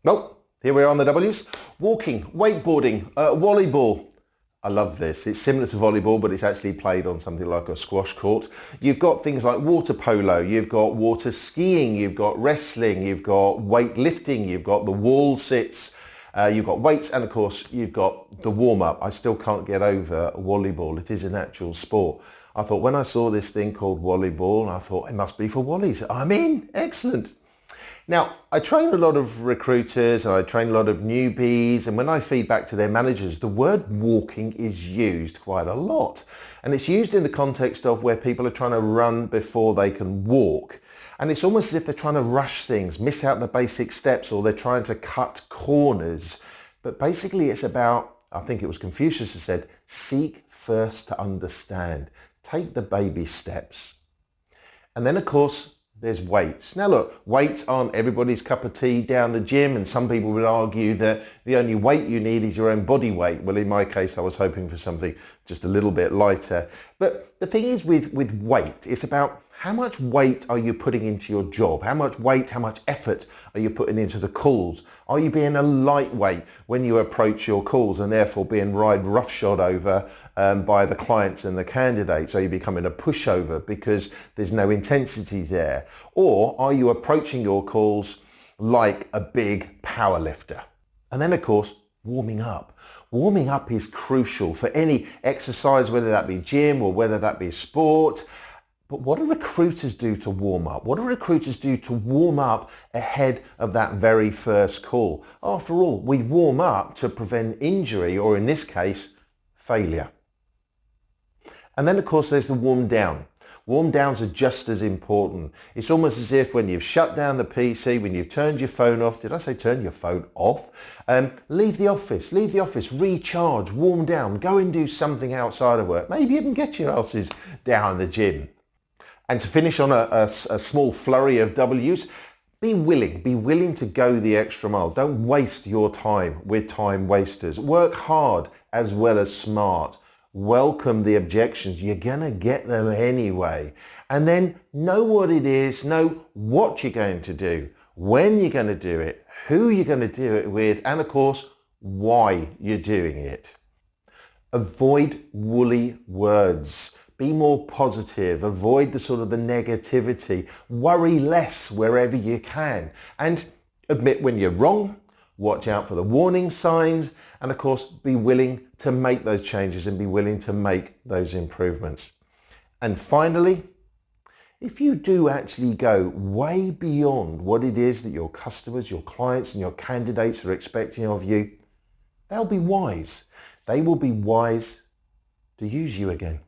Nope. Here we are on the W's. Walking, wakeboarding, volleyball. I love this. It's similar to volleyball, but it's actually played on something like a squash court. You've got things like water polo, you've got water skiing, you've got wrestling, you've got weightlifting, you've got the wall sits, you've got weights, and of course you've got the warm-up. I still can't get over volleyball. It is an actual sport. I thought when I saw this thing called volleyball, I thought it must be for Wallies. I'm in. Excellent. Now, I train a lot of recruiters and I train a lot of newbies, and when I feed back to their managers, the word walking is used quite a lot. And it's used in the context of where people are trying to run before they can walk. And it's almost as if they're trying to rush things, miss out the basic steps, or they're trying to cut corners. But basically it's about, I think it was Confucius who said, seek first to understand. Take the baby steps. And then of course, there's weights. Now look, weights aren't everybody's cup of tea down the gym, and some people would argue that the only weight you need is your own body weight. Well, in my case, I was hoping for something just a little bit lighter. But the thing is with weight, it's about how much weight are you putting into your job? How much weight, how much effort are you putting into the calls? Are you being a lightweight when you approach your calls and therefore being ride roughshod over by the clients and the candidates? Are you becoming a pushover because there's no intensity there? Or are you approaching your calls like a big power lifter? And then of course, warming up. Warming up is crucial for any exercise, whether that be gym or whether that be sport. But what do recruiters do to warm up? What do recruiters do to warm up ahead of that very first call? After all, we warm up to prevent injury, or in this case, failure. And then of course there's the warm down. Warm downs are just as important. It's almost as if when you've shut down the PC, when you've turned your phone off, did I say turn your phone off? Leave the office, recharge, warm down, go and do something outside of work. Maybe even get your asses down the gym. And to finish on a small flurry of W's, be willing to go the extra mile. Don't waste your time with time wasters. Work hard as well as smart. Welcome the objections. You're going to get them anyway. And then know what it is, know what you're going to do, when you're going to do it, who you're going to do it with, and of course, why you're doing it. Avoid woolly words. Be more positive, avoid the sort of the negativity, worry less wherever you can, and admit when you're wrong, watch out for the warning signs, and of course be willing to make those changes and be willing to make those improvements. And finally, if you do actually go way beyond what it is that your customers, your clients and your candidates are expecting of you, they'll be wise. They will be wise to use you again.